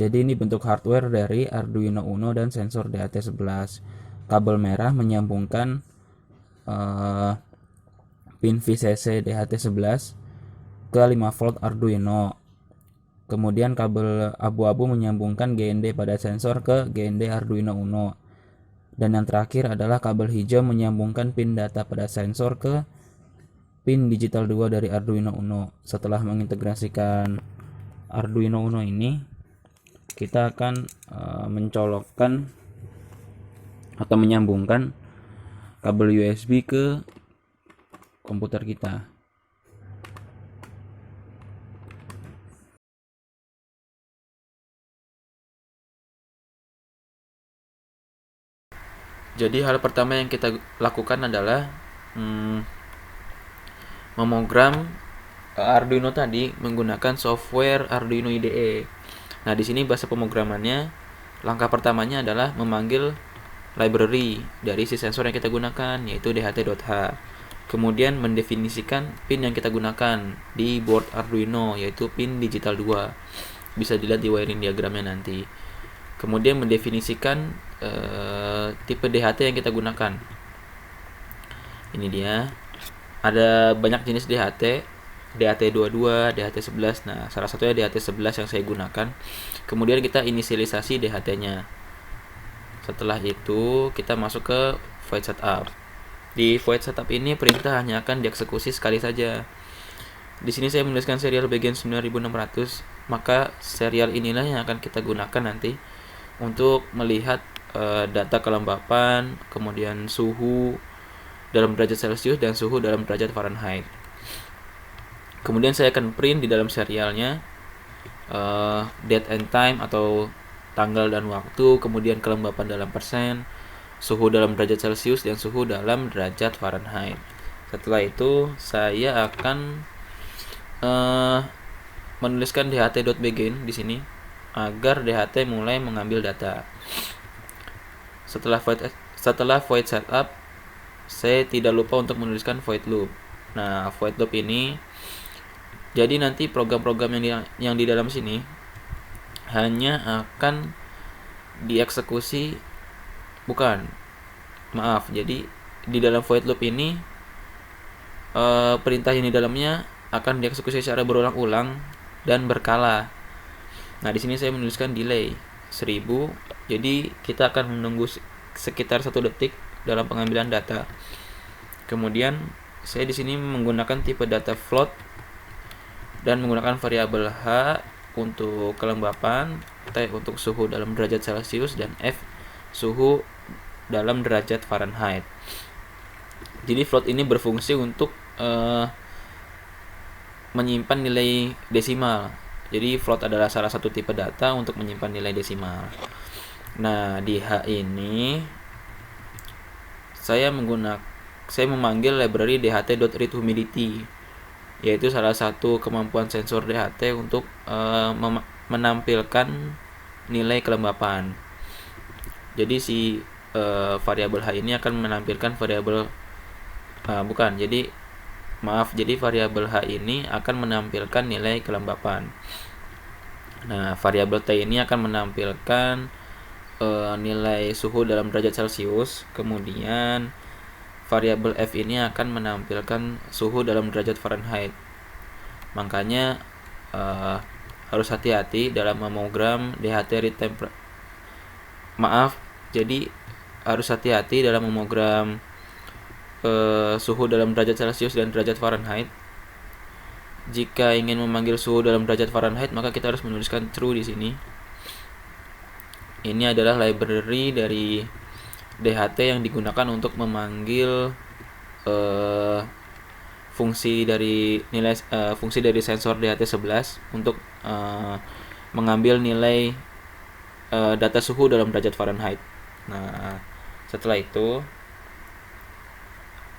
Jadi ini bentuk hardware dari Arduino Uno dan sensor DHT11. Kabel merah menyambungkan pin VCC DHT11 ke 5 volt Arduino. Kemudian kabel abu-abu menyambungkan GND pada sensor ke GND Arduino Uno. Dan yang terakhir adalah kabel hijau menyambungkan pin data pada sensor ke pin digital 2 dari Arduino Uno. Setelah mengintegrasikan Arduino Uno ini, kita akan mencolokkan atau menyambungkan kabel USB ke komputer kita. Jadi hal pertama yang kita lakukan adalah memogram Arduino tadi menggunakan software Arduino IDE. Nah, di sini bahasa pemrogramannya, langkah pertamanya adalah memanggil library dari si sensor yang kita gunakan, yaitu dht.h. Kemudian mendefinisikan pin yang kita gunakan di board Arduino, yaitu pin digital 2. Bisa dilihat di wiring diagramnya nanti. Kemudian mendefinisikan tipe DHT yang kita gunakan. Ini dia. Ada banyak jenis DHT, DHT22, DHT11. Nah, salah satunya DHT11 yang saya gunakan. Kemudian kita inisialisasi DHT-nya. Setelah itu, kita masuk ke void setup. Di void setup ini perintah hanya akan dieksekusi sekali saja. Di sini saya menuliskan serial bagian 9600, maka serial inilah yang akan kita gunakan nanti untuk melihat data kelembapan, kemudian suhu dalam derajat Celcius dan suhu dalam derajat Fahrenheit. Kemudian saya akan print di dalam serialnya date and time atau tanggal dan waktu, kemudian kelembapan dalam persen, suhu dalam derajat Celcius dan suhu dalam derajat Fahrenheit. Setelah itu saya akan menuliskan dht.begin di sini agar DHT mulai mengambil data. Setelah void setup, saya tidak lupa untuk menuliskan void loop. Nah, void loop ini jadi nanti program-program yang di dalam sini hanya akan dieksekusi jadi di dalam void loop ini perintah yang di dalamnya akan dieksekusi secara berulang-ulang dan berkala. Nah, di sini saya menuliskan delay 1000. Jadi kita akan menunggu sekitar 1 detik dalam pengambilan data. Kemudian saya di sini menggunakan tipe data float dan menggunakan variabel H untuk kelembapan, T untuk suhu dalam derajat Celcius, dan F suhu dalam derajat Fahrenheit. Jadi float ini berfungsi untuk menyimpan nilai desimal. Jadi float adalah salah satu tipe data untuk menyimpan nilai desimal. Nah, di H ini saya memanggil library dht.readHumidity, yaitu salah satu kemampuan sensor DHT untuk menampilkan nilai kelembapan. Jadi si variabel H ini akan menampilkan variabel jadi variabel H ini akan menampilkan nilai kelembapan. Nah, variabel T ini akan menampilkan nilai suhu dalam derajat Celcius. Kemudian variabel F ini akan menampilkan suhu dalam derajat Fahrenheit. Makanya harus hati-hati dalam memogram DHT read temperature. Jadi harus hati-hati dalam memogram suhu dalam derajat Celcius dan derajat Fahrenheit. Jika ingin memanggil suhu dalam derajat Fahrenheit, maka kita harus menuliskan true di sini. Ini adalah library dari DHT yang digunakan untuk memanggil fungsi dari sensor DHT11 untuk mengambil nilai data suhu dalam derajat Fahrenheit. Nah, setelah itu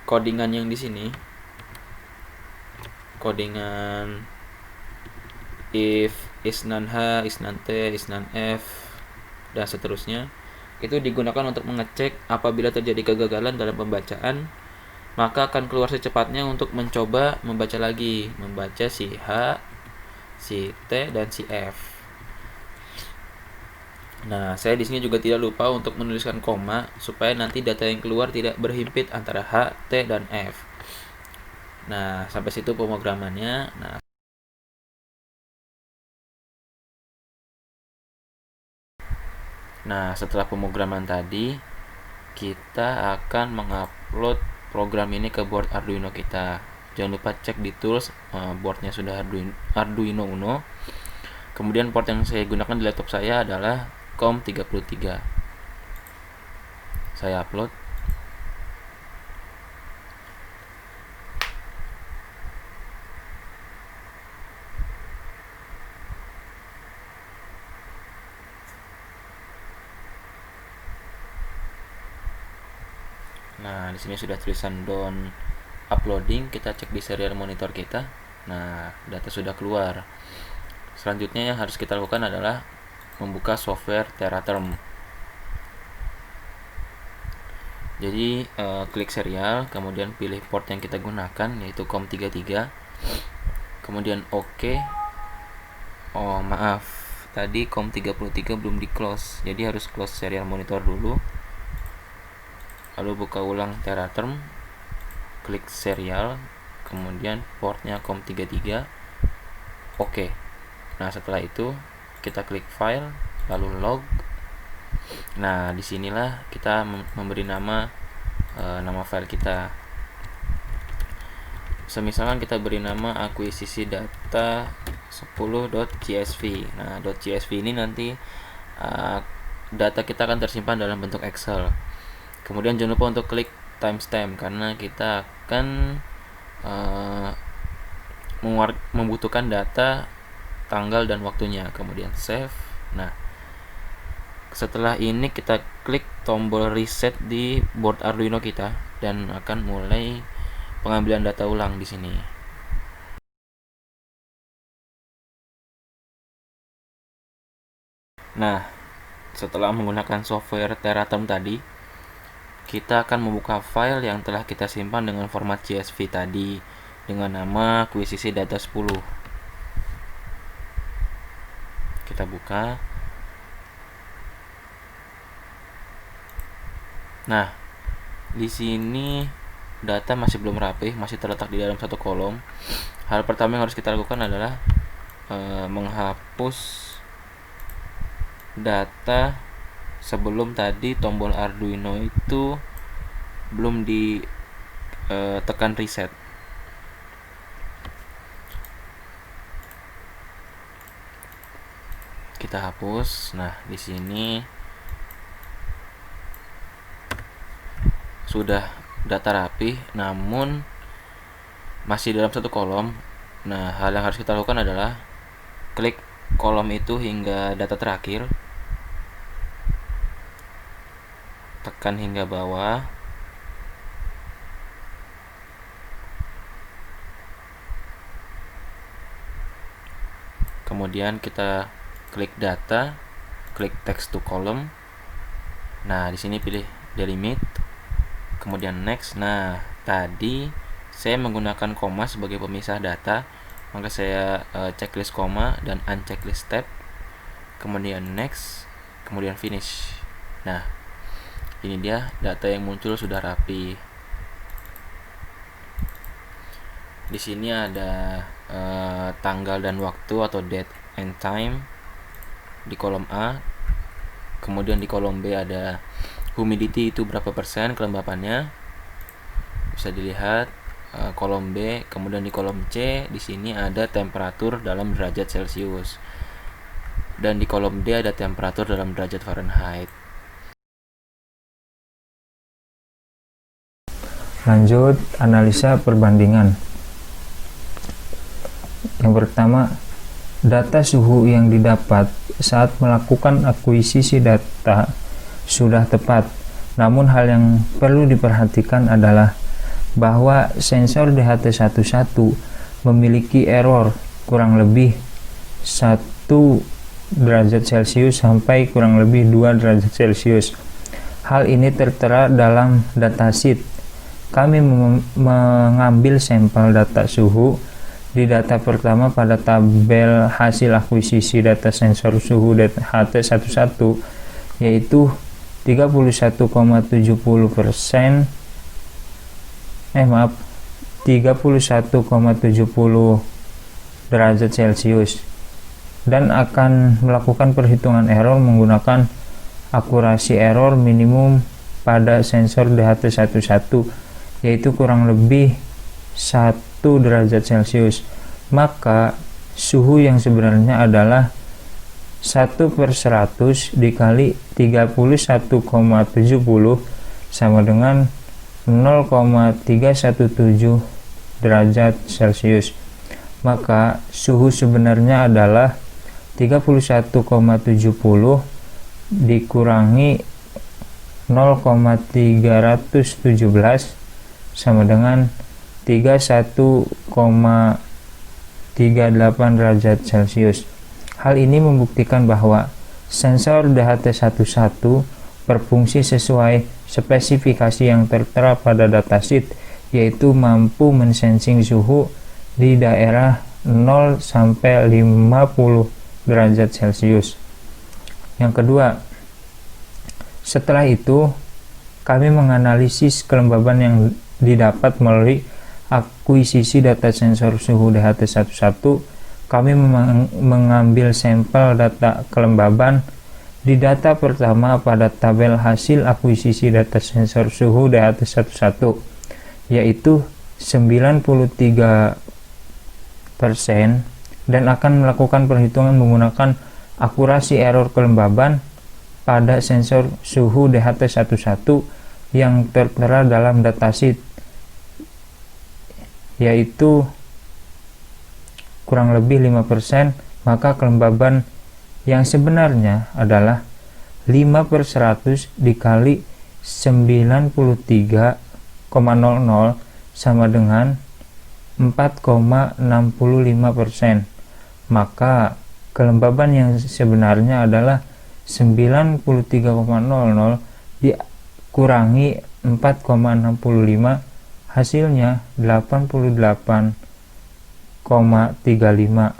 codingan yang di sini, codingan if is none H, is none T, is none F, dan seterusnya, itu digunakan untuk mengecek apabila terjadi kegagalan dalam pembacaan, maka akan keluar secepatnya untuk mencoba membaca lagi, membaca si H, si T, dan si F. Nah, saya di sini juga tidak lupa untuk menuliskan koma supaya nanti data yang keluar tidak berhimpit antara H, T, dan F. Nah, sampai situ pemrogramannya. Nah, setelah pemrograman tadi, kita akan mengupload program ini ke board Arduino kita. Jangan lupa cek di tools, boardnya sudah Arduino Uno. Kemudian port yang saya gunakan di laptop saya adalah COM33. Saya upload. Nah, di sini sudah tulisan done uploading. Kita cek di serial monitor kita. Nah, data sudah keluar. Selanjutnya yang harus kita lakukan adalah membuka software Teraterm. Jadi klik serial, kemudian pilih port yang kita gunakan yaitu COM33. Kemudian OK. Oh, maaf. Tadi COM33 belum di close. Jadi harus close serial monitor dulu. Lalu buka ulang Teraterm. Klik serial, kemudian portnya COM33. OK. Nah, setelah itu kita klik file, lalu log. Nah, disinilah kita memberi nama file kita. Semisalkan kita beri nama akuisisi data 10.csv. Nah, .csv ini nanti data kita akan tersimpan dalam bentuk Excel. Kemudian jangan lupa untuk klik timestamp karena kita akan membutuhkan data tanggal dan waktunya. Kemudian save. Nah, setelah ini kita klik tombol reset di board Arduino kita dan akan mulai pengambilan data ulang di sini. Nah, setelah menggunakan software Teraterm tadi, kita akan membuka file yang telah kita simpan dengan format CSV tadi dengan nama akuisisi data 10. Kita buka. Nah, di sini data masih belum rapi, masih terletak di dalam satu kolom. Hal pertama yang harus kita lakukan adalah menghapus data sebelum tadi tombol Arduino itu belum ditekan reset. Kita hapus. Nah, di sini sudah data rapi, namun masih dalam satu kolom. Nah, hal yang harus kita lakukan adalah klik kolom itu hingga data terakhir, tekan hingga bawah, kemudian kita klik data, klik text to column. Nah, di sini pilih delimit, kemudian next. Nah, tadi saya menggunakan koma sebagai pemisah data, maka saya checklist koma dan unchecklist tab, kemudian next, kemudian finish. Nah, ini dia data yang muncul sudah rapi. Di sini ada tanggal dan waktu atau date and time di kolom A. Kemudian di kolom B ada humidity itu berapa persen kelembapannya, bisa dilihat. Kolom B. Kemudian di kolom C di sini ada temperatur dalam derajat Celcius, dan di kolom D ada temperatur dalam derajat Fahrenheit. Lanjut analisa perbandingan. Yang pertama, data suhu yang didapat saat melakukan akuisisi data sudah tepat. Namun hal yang perlu diperhatikan adalah bahwa sensor DHT11 memiliki error kurang lebih 1 derajat Celcius sampai kurang lebih 2 derajat Celcius. Hal ini tertera dalam datasheet. Kami mengambil sampel data suhu di data pertama pada tabel hasil akuisisi data sensor suhu DHT11 yaitu 31,70%, 31,70 derajat Celcius, dan akan melakukan perhitungan error menggunakan akurasi error minimum pada sensor DHT11, yaitu kurang lebih 1 derajat Celcius. Maka suhu yang sebenarnya adalah 1/100 dikali 31,70 sama dengan 0,317 derajat Celcius. Maka suhu sebenarnya adalah 31,70 dikurangi 0,317 sama dengan 31,38 derajat Celcius. Hal ini membuktikan bahwa sensor DHT11 berfungsi sesuai spesifikasi yang tertera pada datasheet, yaitu mampu mensensing suhu di daerah 0 sampai 50 derajat Celcius. Yang kedua, setelah itu kami menganalisis kelembaban yang didapat melalui akuisisi data sensor suhu DHT11. Kami mengambil sampel data kelembaban di data pertama pada tabel hasil akuisisi data sensor suhu DHT11, yaitu 93%, dan akan melakukan perhitungan menggunakan akurasi error kelembaban pada sensor suhu DHT11 yang tertera dalam datasheet, yaitu kurang lebih 5%. Maka kelembaban yang sebenarnya adalah 5/100 dikali 93,00 sama dengan 4,65%. Maka kelembaban yang sebenarnya adalah 93,00 dikurangi 4,65, hasilnya 88,35.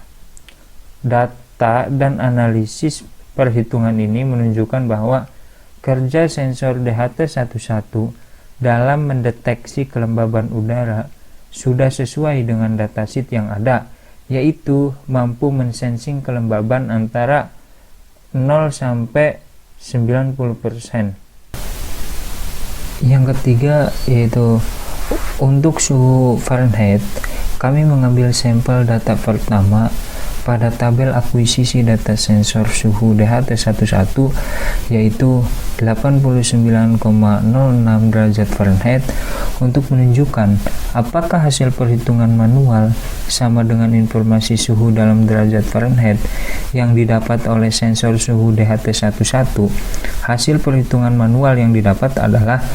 Data dan analisis perhitungan ini menunjukkan bahwa kerja sensor DHT11 dalam mendeteksi kelembaban udara sudah sesuai dengan datasheet yang ada, yaitu mampu mensensing kelembaban antara 0 sampai 90%. Yang ketiga yaitu untuk suhu Fahrenheit, kami mengambil sampel data pertama pada tabel akuisisi data sensor suhu DHT11, yaitu 89,06 derajat Fahrenheit, untuk menunjukkan apakah hasil perhitungan manual sama dengan informasi suhu dalam derajat Fahrenheit yang didapat oleh sensor suhu DHT11. Hasil perhitungan manual yang didapat adalah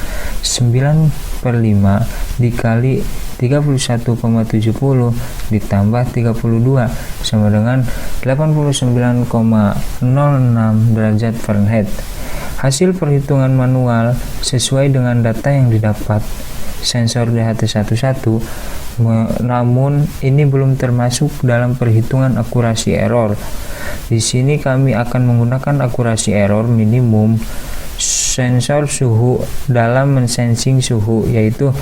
9/5 dikali 31,70 ditambah 32 sama dengan 89,06 derajat Fahrenheit. Hasil perhitungan manual sesuai dengan data yang didapat sensor DHT11, namun ini belum termasuk dalam perhitungan akurasi error. Di sini kami akan menggunakan akurasi error minimum sensor suhu dalam mensensing suhu, yaitu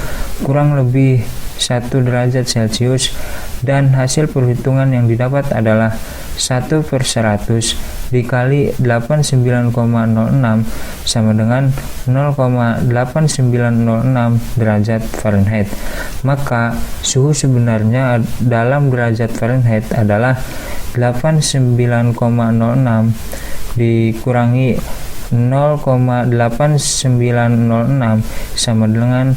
kurang lebih 1 derajat Celcius, dan hasil perhitungan yang didapat adalah 1/100 dikali 89,06 sama dengan 0,8906 derajat Fahrenheit. Maka suhu sebenarnya dalam derajat Fahrenheit adalah 89,06 dikurangi 0,8906 sama dengan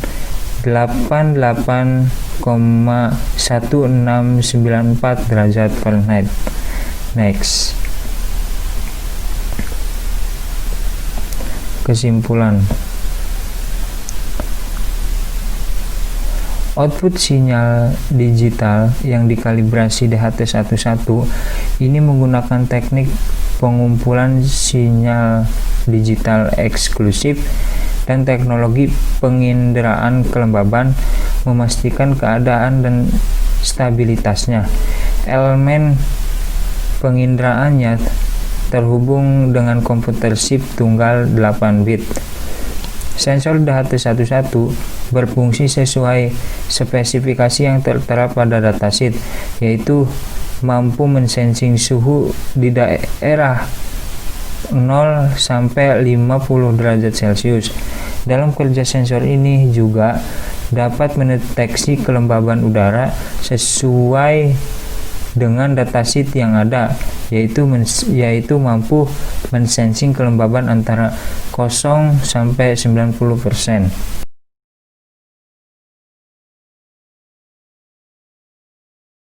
88,1694 derajat Fahrenheit. Next. Kesimpulan. Output sinyal digital yang dikalibrasi DHT11 ini menggunakan teknik pengumpulan sinyal digital eksklusif dan teknologi penginderaan kelembaban, memastikan keadaan dan stabilitasnya. Elemen penginderaannya terhubung dengan komputer chip tunggal 8 bit. Sensor DHT11 berfungsi sesuai spesifikasi yang tertera pada datasheet, yaitu mampu mensensing suhu di daerah 0 sampai 50 derajat Celcius. Dalam kerja sensor ini juga dapat mendeteksi kelembaban udara sesuai dengan datasheet yang ada, yaitu mampu mensensing kelembaban antara 0 sampai 90%.